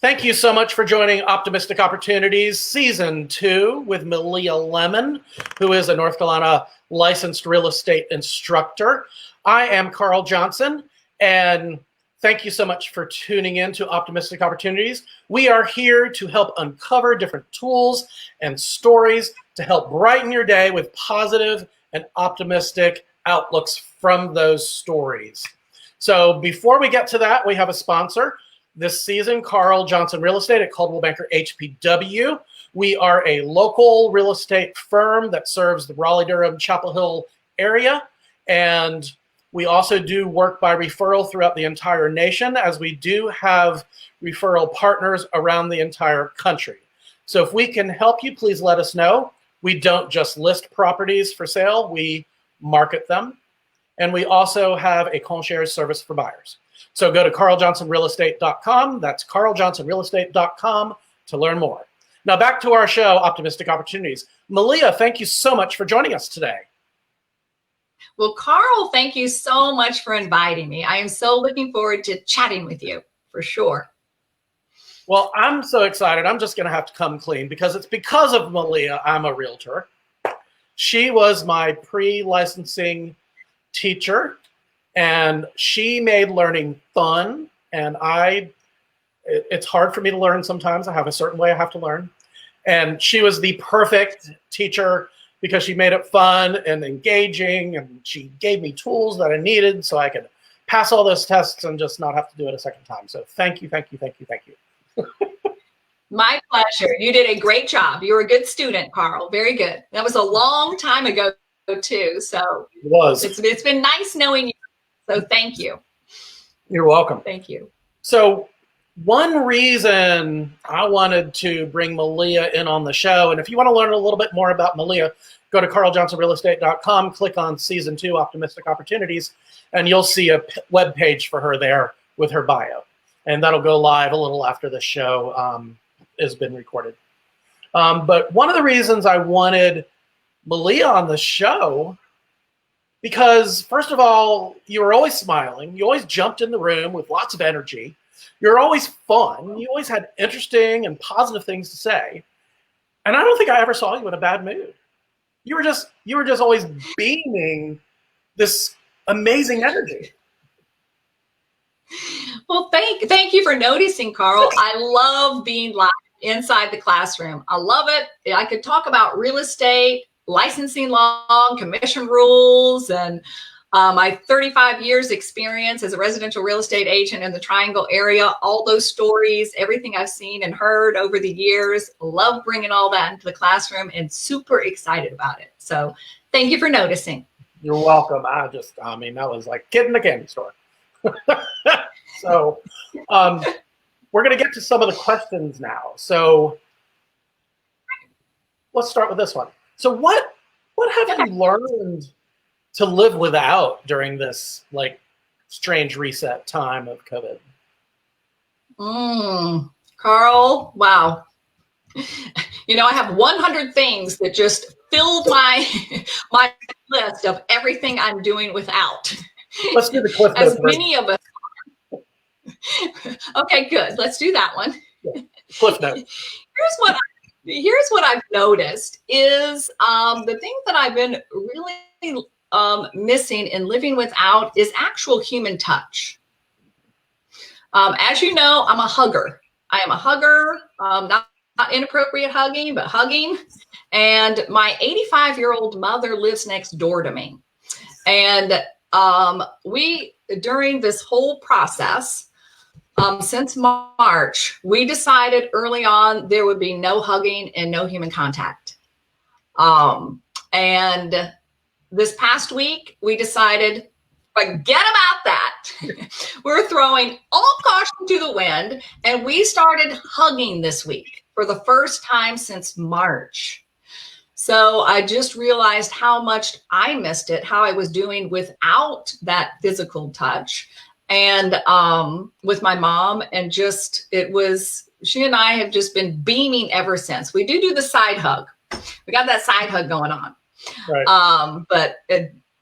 Thank you so much for joining Optimistic Opportunities Season 2 with Melea Lemon, who is a North Carolina licensed real estate instructor. I am Carl Johnson, and thank you so much for tuning in to Optimistic Opportunities. We are here to help uncover different tools and stories to help brighten your day with positive and optimistic outlooks from those stories. So before we get to that, we have a sponsor. This season, Carl Johnson Real Estate at Coldwell Banker HPW. We are a local real estate firm that serves the Raleigh-Durham, Chapel Hill area. And we also do work by referral throughout the entire nation, as we do have referral partners around the entire country. So if we can help you, please let us know. We don't just list properties for sale, we market them. And we also have a concierge service for buyers. So go to carljohnsonrealestate.com. That's carljohnsonrealestate.com to learn more. Now back to our show, Optimistic Opportunities. Melea, thank you so much for joining us today. Well, Carl, thank you so much for inviting me. I am so looking forward to chatting with you, for sure. Well, I'm so excited. I'm just going to have to come clean because it's because of Melea I'm a realtor. She was my pre-licensing teacher, and she made learning fun. And it's hard for me to learn sometimes. I have a certain way I have to learn. And she was the perfect teacher because she made it fun and engaging, and she gave me tools that I needed so I could pass all those tests and just not have to do it a second time. So thank you, thank you, thank you, thank you. My pleasure. You did a great job. You were a good student, Carl. Very good. That was a long time ago too. So it was. It's been nice knowing you. So thank you. You're welcome. Thank you. So one reason I wanted to bring Melea in on the show, and if you want to learn a little bit more about Melea, go to carljohnsonrealestate.com, click on Season 2, Optimistic Opportunities, and you'll see a web page for her there with her bio. And that'll go live a little after the show has been recorded. But one of the reasons I wanted Melea on the show, because first of all, you were always smiling. You always jumped in the room with lots of energy. You're always fun. You always had interesting and positive things to say. And I don't think I ever saw you in a bad mood. You were just always beaming this amazing energy. Well, thank you for noticing, Carl. I love being live inside the classroom. I love it. I could talk about real estate, licensing law, commission rules, and my 35 years experience as a residential real estate agent in the Triangle area, all those stories, everything I've seen and heard over the years. Love bringing all that into the classroom and super excited about it. So thank you for noticing. You're welcome. That was like kid in the candy store. So we're going to get to some of the questions now. So let's start with this one. So what have you learned to live without during this like strange reset time of COVID? Carl, wow. You know, I have 100 things that just filled my list of everything I'm doing without. Let's do the cliff notes. As many of us. Okay, good. Let's do that one. Yeah. Cliff notes. Here's what I've noticed is the thing that I've been really missing and living without is actual human touch. As you know, I'm a hugger. I am a hugger, not inappropriate hugging, but hugging. And my 85-year-old mother lives next door to me. And we, during this whole process, since March, we decided early on there would be no hugging and no human contact. And this past week, we decided, forget about that. We're throwing all caution to the wind, and we started hugging this week for the first time since March. So I just realized how much I missed it, how I was doing without that physical touch. And with my mom, and just, she and I have just been beaming ever since. We do the side hug. We got that side hug going on. Right. But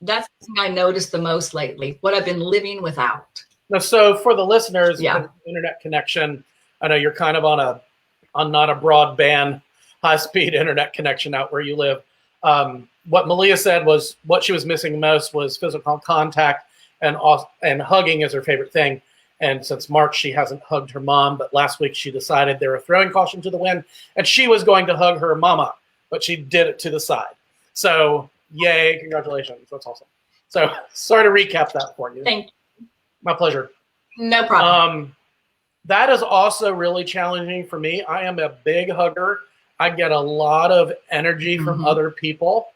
that's the thing I noticed the most lately, what I've been living without. Now, so for the listeners, internet connection, I know you're kind of on not a broadband, high-speed internet connection out where you live. What Melea said was what she was missing most was physical contact, and hugging is her favorite thing. And since March, she hasn't hugged her mom. But last week, she decided they were throwing caution to the wind, and she was going to hug her mama, but she did it to the side. So, yay, congratulations. That's awesome. So, sorry to recap that for you. Thank you. My pleasure. No problem. That is also really challenging for me. I am a big hugger. I get a lot of energy from other people.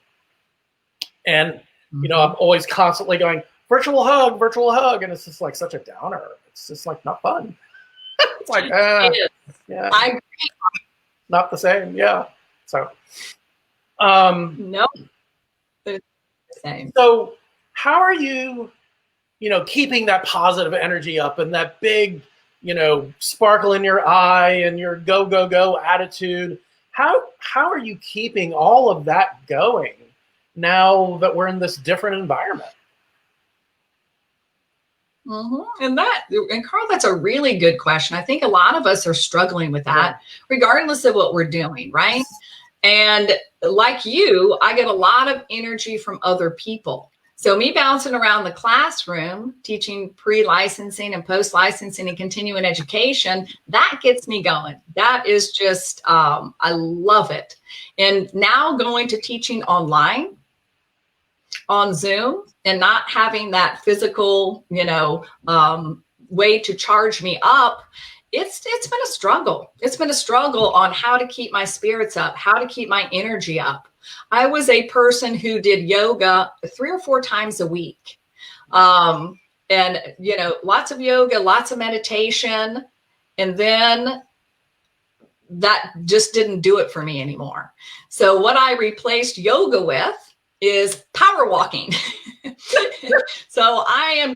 And, you know, I'm always constantly going, virtual hug. And it's just like such a downer. It's just like not fun. It's like, yeah, I agree. Not the same. Yeah. So, no, it's the same. So how are you, you know, keeping that positive energy up and that big, you know, sparkle in your eye and your go, go, go attitude? How are you keeping all of that going now that we're in this different environment? And Carl, that's a really good question. I think a lot of us are struggling with that, regardless of what we're doing, right? And like you, I get a lot of energy from other people. So me bouncing around the classroom, teaching pre-licensing and post-licensing and continuing education, that gets me going. That is just, I love it. And now going to teaching online on Zoom and not having that physical, you know, way to charge me up, it's been a struggle. It's been a struggle on how to keep my spirits up, how to keep my energy up. I was a person who did yoga 3 or 4 times a week. And, you know, lots of yoga, lots of meditation. And then that just didn't do it for me anymore. So what I replaced yoga with is power walking. So I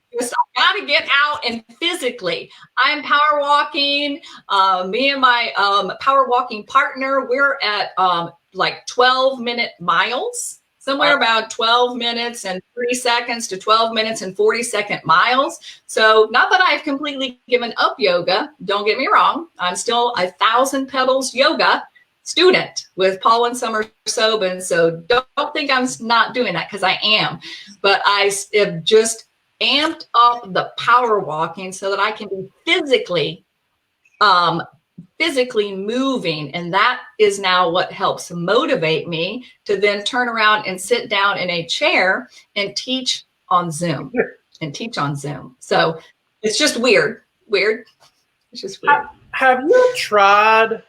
got to get out and physically, I'm power walking. Me and my power walking partner, we're at like 12-minute miles, somewhere about 12 minutes and 30 seconds to 12 minutes and 40-second miles. So not that I've completely given up yoga. Don't get me wrong. I'm still 1,000 Petals yoga student with Paul and Summer Sobin. So don't think I'm not doing that, because I am. But I have just amped up the power walking so that I can be physically moving. And that is now what helps motivate me to then turn around and sit down in a chair and teach on Zoom So it's just weird. It's just weird. Have you tried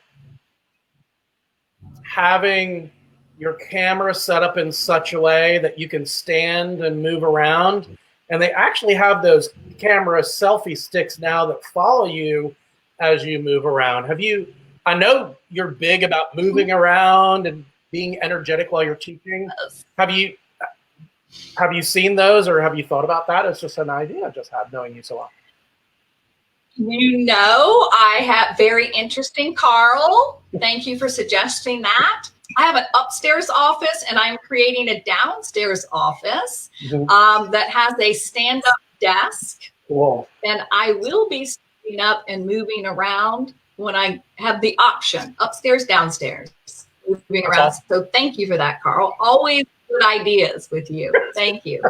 having your camera set up in such a way that you can stand and move around? And they actually have those camera selfie sticks now that follow you as you move around. I know you're big about moving around and being energetic while you're teaching. Have you seen those, or have you thought about that? It's just an idea I just had, knowing you so well. You know, I have very interesting, Carl. Thank you for suggesting that. I have an upstairs office, and I'm creating a downstairs office that has a stand-up desk. Cool. And I will be standing up and moving around when I have the option, upstairs, downstairs, moving around. Awesome. So thank you for that, Carl. Always good ideas with you. Thank you.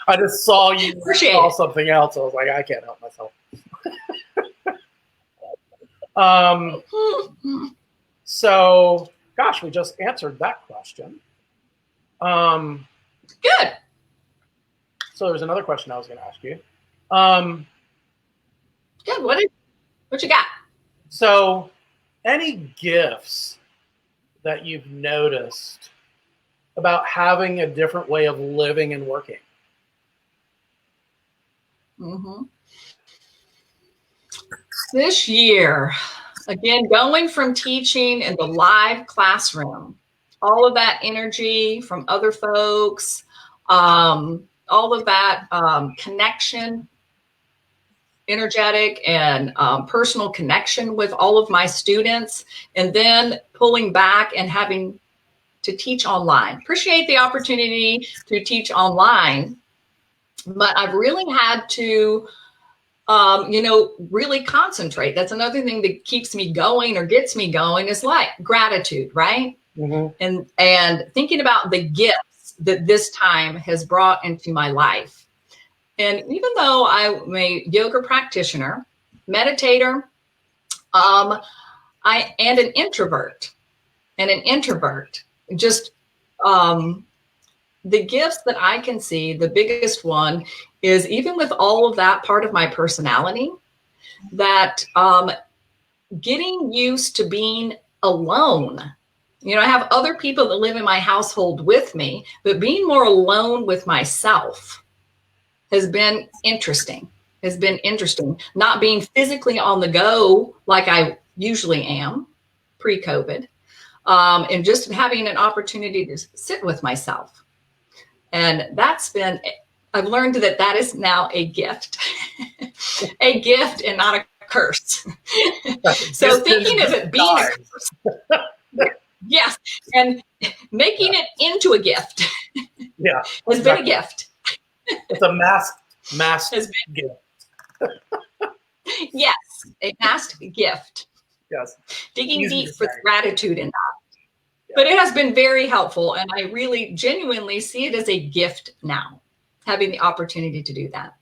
I just saw you saw something else. I was like, I can't help myself. So, gosh, we just answered that question. Good. So there's another question I was going to ask you. Good. What you got? So, any gifts that you've noticed about having a different way of living and working? This year, again, going from teaching in the live classroom, all of that energy from other folks, all of that connection, energetic and personal connection with all of my students, and then pulling back and having to teach online. Appreciate the opportunity to teach online, but I've really had to really concentrate. That's another thing that keeps me going or gets me going is like gratitude, right? Mm-hmm. And thinking about the gifts that this time has brought into my life. And even though I'm a yoga practitioner, meditator, and an introvert, just the gifts that I can see, the biggest one is even with all of that part of my personality, that getting used to being alone. I have other people that live in my household with me, but being more alone with myself has been interesting. Not being physically on the go like I usually am pre-COVID, and just having an opportunity to sit with myself. And I've learned that is now a gift, a gift and not a curse. So thinking of it being a curse, yes, and making it into a gift, has been a gift. It's a masked gift. Yes, a masked gift. Yes, digging deep for gratitude in that. Yeah. But it has been very helpful, and I really genuinely see it as a gift now, having the opportunity to do that.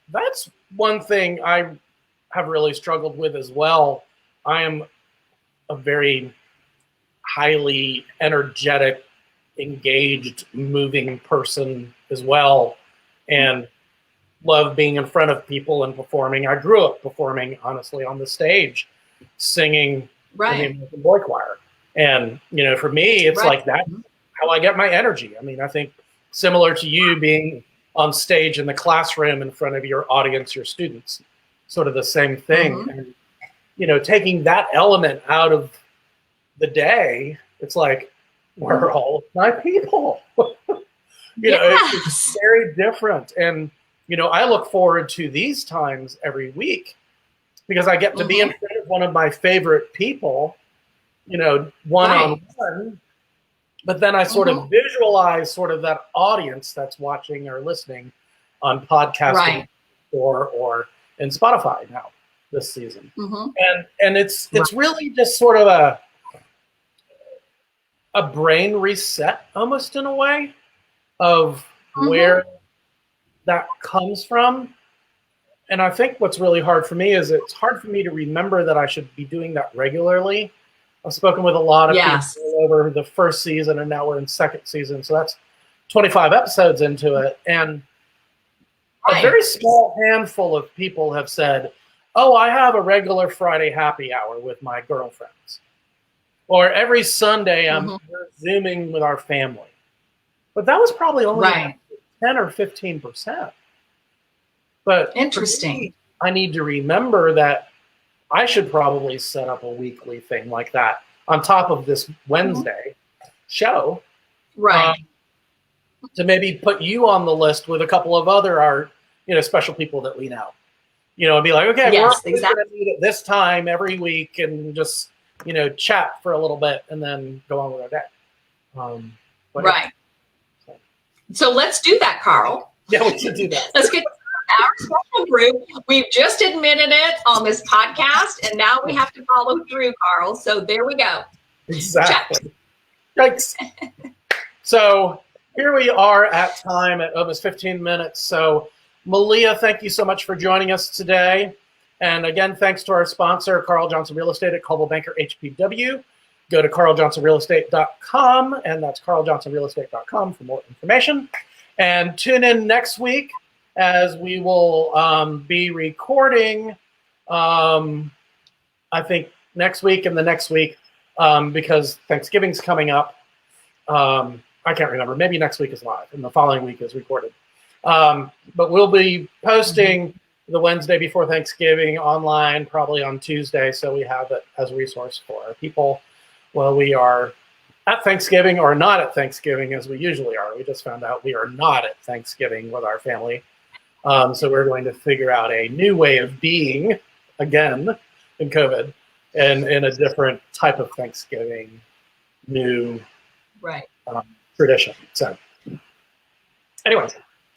That's one thing I have really struggled with as well. I am a very highly energetic, engaged, moving person as well, and love being in front of people and performing. I grew up performing, honestly, on the stage, singing in the American Boy Choir. And, for me, it's like that's how I get my energy. I mean, I think similar to you being on stage in the classroom in front of your audience, your students, sort of the same thing. And, taking that element out of the day, it's like, we're all my people. It's very different. And, I look forward to these times every week because I get to be in front of one of my favorite people, one-on-one. But then I sort of visualize sort of that audience that's watching or listening on podcasting or in Spotify now this season. And it's really just sort of a brain reset almost in a way of where that comes from. And I think what's really hard for me is it's hard for me to remember that I should be doing that regularly. I've spoken with a lot of people over the first season, and now we're in second season. So that's 25 episodes into it. And a very small handful of people have said, oh, I have a regular Friday happy hour with my girlfriends. Or every Sunday I'm Zooming with our family. But that was probably only 10 or 15%. But interesting. I need to remember that I should probably set up a weekly thing like that on top of this Wednesday show. To maybe put you on the list with a couple of other special people that we know. And be like, okay, we're going to meet at this time every week and just, chat for a little bit and then go on with our day. So let's do that, Carl. Yeah, we should do that. Let's get our special group. We've just admitted it on this podcast, and now we have to follow through, Carl. So there we go. Exactly. Thanks. So here we are at time at almost 15 minutes. So Melea, thank you so much for joining us today. And again, thanks to our sponsor, Carl Johnson Real Estate at Coldwell Banker HPW. Go to carljohnsonrealestate.com, and that's carljohnsonrealestate.com for more information. And tune in next week as we will be recording, I think, next week and the next week because Thanksgiving's coming up. I can't remember. Maybe next week is live and the following week is recorded. But we'll be posting the Wednesday before Thanksgiving online, probably on Tuesday, so we have it as a resource for our people while we are at Thanksgiving or not at Thanksgiving as we usually are. We just found out we are not at Thanksgiving with our family. So we're going to figure out a new way of being, again, in COVID, and in a different type of Thanksgiving, new tradition. So anyway.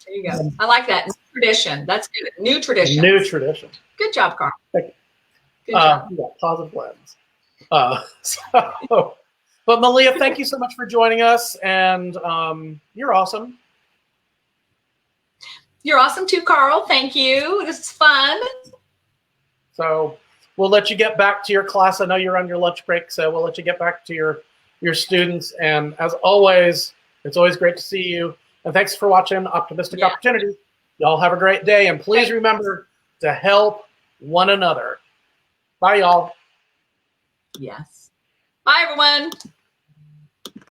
There you go. I like that. tradition. That's good. New tradition. New tradition. Good job, Carl. Thank you. Good job. Yeah, positive lens. But Melea, thank you so much for joining us, and you're awesome. You're awesome too, Carl. Thank you. This is fun. So we'll let you get back to your class. I know you're on your lunch break, so we'll let you get back to your students. And as always, it's always great to see you. And thanks for watching Optimistic Opportunities. Y'all have a great day, and please remember to help one another. Bye, y'all. Yes. Bye, everyone.